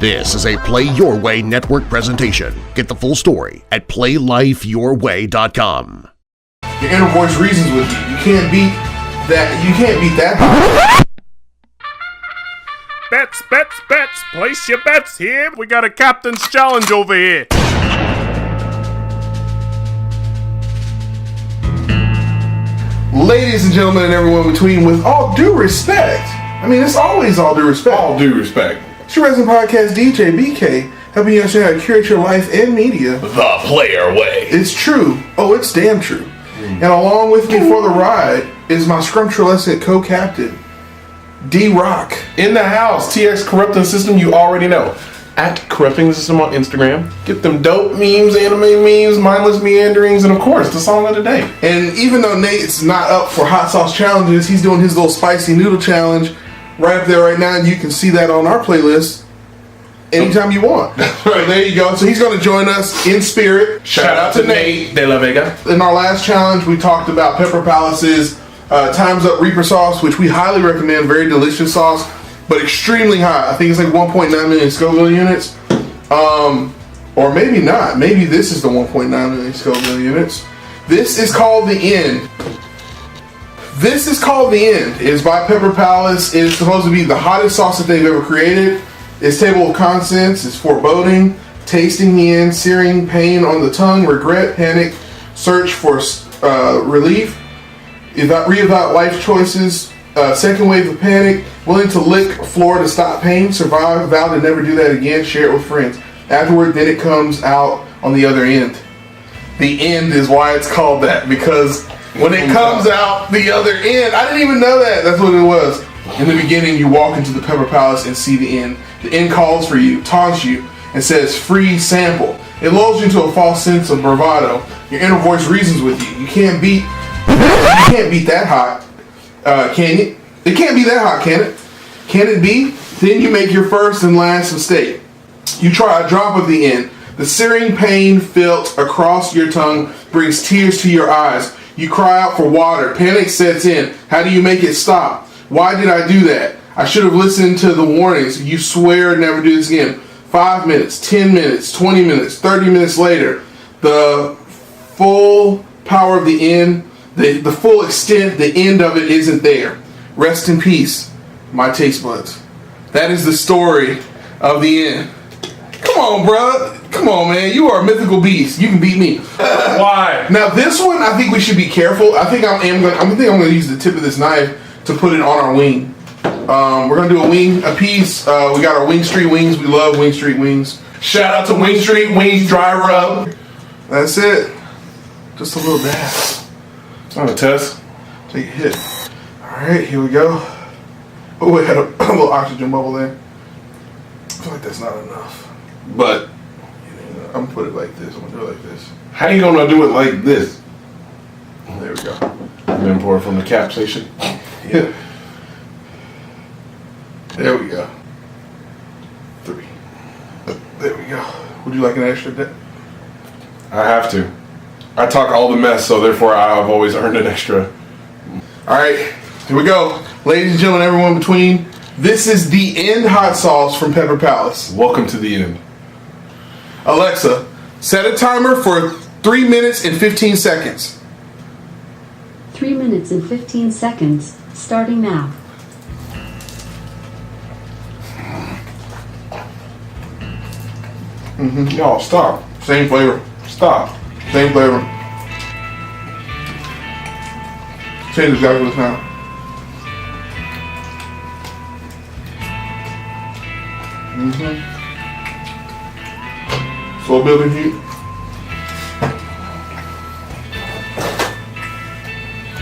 This is a Play Your Way Network presentation. Get the full story at PlayLifeYourWay.com. Your inner voice reasons with you. You can't beat that. You can't beat that high. Bets, bets, bets. Place your bets here. We got a captain's challenge over here. Ladies and gentlemen and everyone between, with all due respect. I mean, it's always all due respect. All due respect. It's your resident podcast DJ BK, helping you understand how to curate your life and media The player way. It's true. Oh, it's damn true. And along with me for the ride is my scrumptious co-captain, D-Rock. In the house, TX Corrupting System, you already know. At Corrupting the System on Instagram. Get them dope memes, anime memes, mindless meanderings, and of course, the song of the day. And even though Nate's not up for hot sauce challenges, he's doing his little spicy noodle challenge right up there right now, and you can see that on our playlist anytime you want. Right, there you go. So he's going to join us in spirit. Shout out to Nate De La Vega. In our last challenge, we talked about Pepper Palace's Time's Up Reaper sauce, which we highly recommend. Very delicious sauce, but extremely high. I think it's like 1.9 million Scoville units. Or maybe not. Maybe this is the 1.9 million Scoville units. This is called The End. This is called The End. It's by Pepper Palace. It is supposed to be the hottest sauce that they've ever created. Its table of contents is foreboding, tasting the end, searing pain on the tongue, regret, panic, search for relief, reevaluate life choices, second wave of panic, willing to lick floor to stop pain, survive, vow to never do that again, share it with friends. Afterward, then it comes out on the other end. The end is why it's called that, because when it comes out the other end, I didn't even know that. That's what it was. In the beginning, you walk into the Pepper Palace and see the end. The end calls for you, taunts you, and says free sample. It lulls you into a false sense of bravado. Your inner voice reasons with you. You can't beat that hot, can you? It can't be that hot, can it? Can it be? Then you make your first and last mistake. You try a drop of the end. The searing pain felt across your tongue brings tears to your eyes. You cry out for water. Panic sets in. How do you make it stop? Why did I do that? I should have listened to the warnings. You swear never do this again. 5 minutes, 10 minutes, 20 minutes, 30 minutes later, the full power of the end, the full extent, the end of it isn't there. Rest in peace, my taste buds. That is the story of the end. Come on, bro. Come on, man. You are a mythical beast. You can beat me. Why? Now, this one, I think we should be careful. I think I'm going to use the tip of this knife to put it on our wing. We're going to do a wing a piece. We got our Wing Street wings. We love Wing Street wings. Shout out to Wing Street Wings Dry Rub. That's it. Just a little dab. On a test. Take a hit. All right, here we go. Oh, we had a little oxygen bubble there. I feel like that's not enough. But I'm going to put it like this. I'm going to do it like this. how you gonna do it like this? There we go. And then pour it from the cap station. Yeah. There we go. 3. There we go. Would you like an extra dip? I have to. I talk all the mess, so therefore I've always earned an extra. Alright, here we go. Ladies and gentlemen, everyone between, this is the end hot sauce from Pepper Palace. Welcome to the end. Alexa, set a timer for 3 minutes and 15 seconds. 3 minutes and 15 seconds, starting now. No, stop. Same flavor. Stop. Same flavor. Change exactly this now. Slow building heat.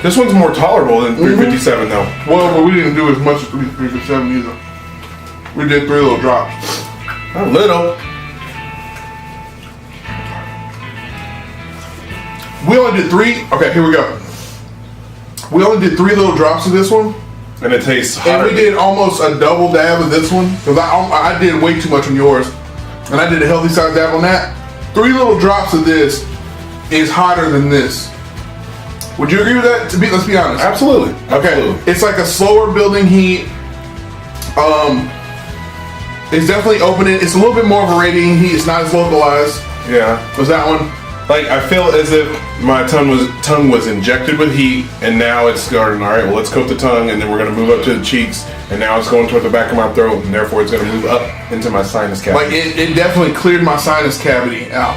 This one's more tolerable than 357 though. Well, but we didn't do as much as 357 either. We did 3 little drops. A little. We only did 3. Okay, here we go. We only did 3 little drops of this one. And it tastes hotter. And we did almost a double dab of this one. Because I did way too much on yours. And I did a healthy size dab on that. 3 little drops of this is hotter than this. Would you agree with that? Let's be honest. Absolutely. Okay. Absolutely. It's like a slower building heat. It's definitely opening. It's a little bit more of a radiating heat. It's not as localized. Yeah. Was that one? Like, I feel as if my tongue was injected with heat, and now it's going, all right, well, let's coat the tongue, and then we're going to move up to the cheeks, and now it's going toward the back of my throat, and therefore it's going to move up into my sinus cavity. Like, it definitely cleared my sinus cavity out.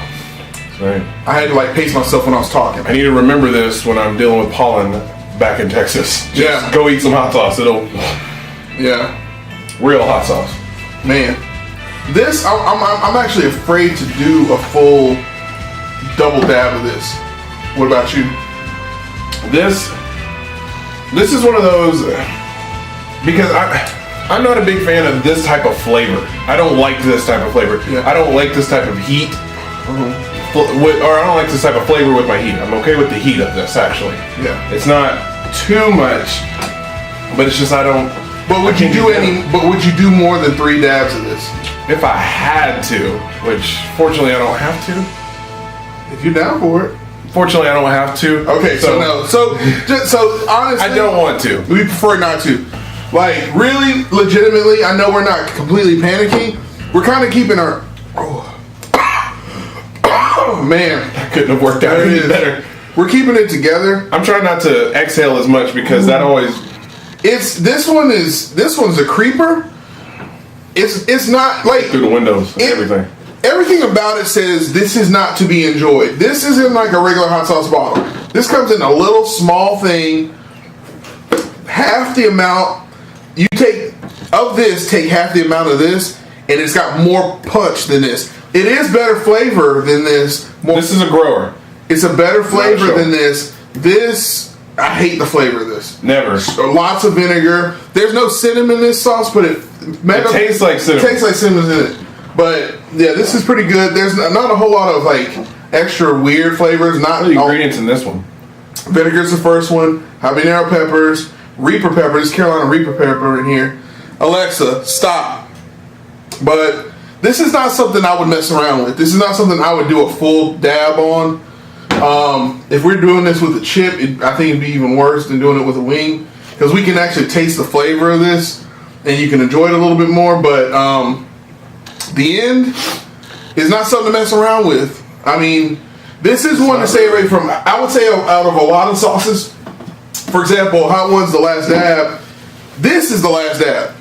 Right. I had to, like, pace myself when I was talking. I need to remember this when I'm dealing with pollen back in Texas. Just go eat some hot sauce. It'll... Yeah. Real hot sauce. Man. This, I'm actually afraid to do a full double dab of this. What about you? This is one of those, because I'm not a big fan of this type of flavor. I don't like this type of flavor. Yeah. I don't like this type of heat. Or I don't like this type of flavor with my heat. I'm okay with the heat of this, actually. Yeah. It's not too much, but it's just I don't. But would you do any? But would you do more than 3 dabs of this? If I had to, which fortunately I don't have to. If you're down for it. Fortunately, I don't have to. Okay, so no. So honestly, I don't want to. We prefer not to. Like, really, legitimately, I know we're not completely panicking. We're kind of keeping our. Oh man, I couldn't have worked out any better. We're keeping it together. I'm trying not to exhale as much because that always. This one's a creeper. It's not like through the windows and everything. Everything about it says this is not to be enjoyed. This isn't like a regular hot sauce bottle. This comes in a little small thing. Half the amount you take of this, take half the amount of this, and it's got more punch than this. It is better flavor than this. This is a grower. It's a better flavor than this. This, I hate the flavor of this. Never. Lots of vinegar. There's no cinnamon in this sauce, but it tastes like cinnamon. It tastes like cinnamon in it. But yeah, this is pretty good. There's not a whole lot of like extra weird flavors. Not what are the ingredients in this one? Vinegar's the first one. Habanero peppers, Reaper pepper. This Carolina Reaper pepper in here. Alexa, stop. But this is not something I would mess around with. This is not something I would do a full dab on. If we're doing this with a chip, I think it'd be even worse than doing it with a wing, because we can actually taste the flavor of this and you can enjoy it a little bit more. But the end is not something to mess around with. I mean, this is one to stay away from. I would say out of a lot of sauces, for example, Hot One's the last dab. This is the last dab.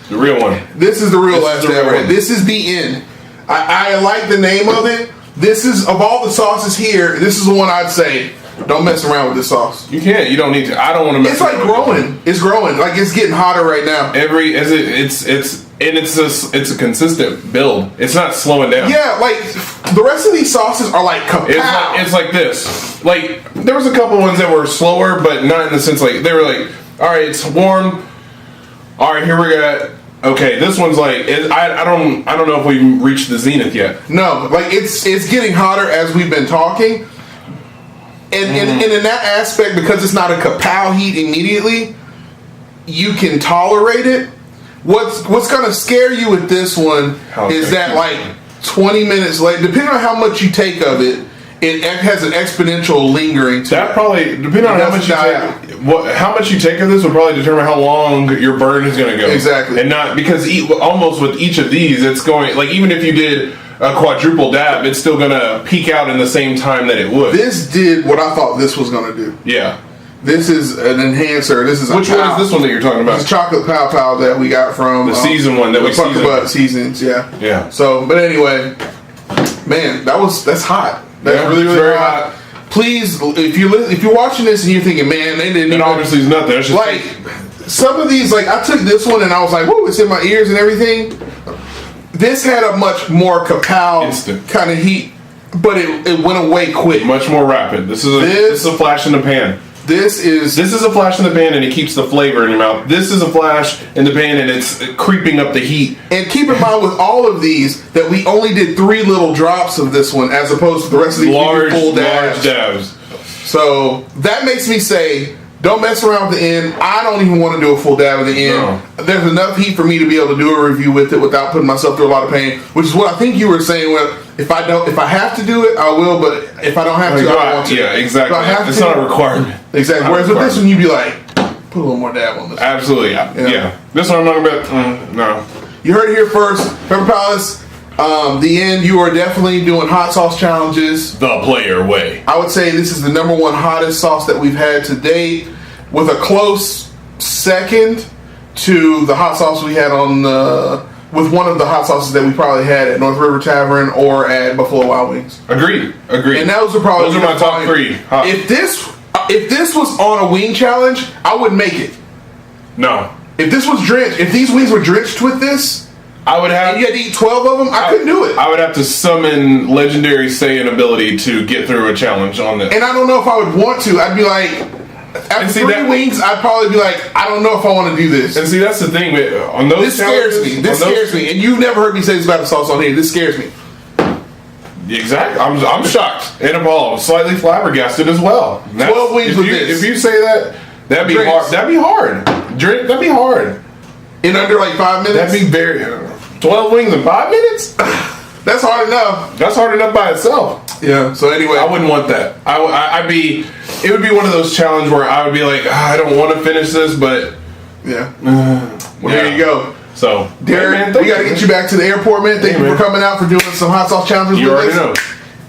The real one. This is the real last dab right. This is the end. I like the name of it. This is, of all the sauces here, this is the one I'd say, don't mess around with this sauce. You can't. You don't need to. I don't want to mess around. It's like growing. It's growing. Like, it's getting hotter right now. It's a consistent build. It's not slowing down. Yeah, like the rest of these sauces are like kapow. It's like this. Like, there was a couple ones that were slower, but not in the sense like they were like, all right, it's warm. All right, here we go. Okay, this one's like I don't know if we've reached the zenith yet. No, like it's getting hotter as we've been talking, and in that aspect, because it's not a kapow heat immediately, you can tolerate it. What's gonna scare you with this one is that like 20 minutes later, depending on how much you take of it, it has an exponential lingering to that. It. Probably depending on how much you take. How much you take of this will probably determine how long your burn is going to go. Exactly, and not because almost with each of these, it's going like even if you did a quadruple dab, it's still going to peak out in the same time that it would. This did what I thought this was going to do. Yeah. This is an enhancer. This is which one is this one that you're talking about? This is chocolate pow pow that we got from the season one that we seasons. Yeah. Yeah. So, but anyway, man, that's hot. That's really very hot. Please, if you're watching this and you're thinking, man, they didn't. It obviously is nothing. It's just like some of these. Like I took this one and I was like, whoa, it's in my ears and everything. This had a much more kapow kind of heat, but it went away quick. Much more rapid. This is a flash in the pan. This is a flash in the pan, and it keeps the flavor in your mouth. This is a flash in the pan, and it's creeping up the heat. And keep in mind with all of these that we only did 3 little drops of this one, as opposed to the rest of these full dabs. So that makes me say, don't mess around with the end. I don't even want to do a full dab at the end. No. There's enough heat for me to be able to do a review with it without putting myself through a lot of pain, which is what I think you were saying. Well, if I have to do it, I will. But if I don't have to, I don't want to. Yeah, exactly. It's not a requirement. Exactly. Whereas with this one, you'd be like, put a little more dab on this. Absolutely. Yeah. This one I'm talking about. No. You heard it here first. Pepper Palace, the end, you are definitely doing hot sauce challenges. The player way. I would say this is the #1 hottest sauce that we've had to date, with a close second to the hot sauce we had on with one of the hot sauces that we probably had at North River Tavern or at Buffalo Wild Wings. Agreed. And those are probably my top 3. If this was on a wing challenge, I would make it. No. If this was drenched, if these wings were drenched with this, I would have. And you had to eat 12 of them. I couldn't do it. I would have to summon legendary Saiyan ability to get through a challenge on this. And I don't know if I would want to. I'd be like, after 3 wings, I'd probably be like, I don't know if I want to do this. And see, that's the thing. On those this scares me. This scares me. And you've never heard me say this about the sauce on here. This scares me. Exactly. I'm shocked and appalled, slightly flabbergasted as well. 12 wings with this. If you say that, that'd be hard. That'd be hard. That'd be hard. In under like 5 minutes? That'd be very 12 wings in 5 minutes? That's hard enough. That's hard enough by itself. Yeah. So anyway, I wouldn't want that. It would be one of those challenges where I would be like, I don't want to finish this, but yeah. There you go. So, Derek, we got to get you back to the airport, man. Thank you for coming out, for doing some hot sauce challenges you with already us. know.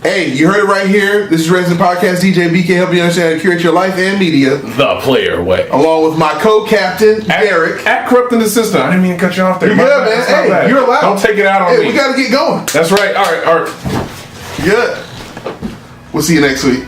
Hey, you heard it right here. This is Resident Podcast DJ BK, helping you understand how to curate your life and media. The player way. Along with my co-captain, Derek. At Corrupting Assistant. I didn't mean to cut you off there. You're good, man. Hey, you're allowed. Don't take it out on me. We got to get going. That's right. All right. Good. We'll see you next week.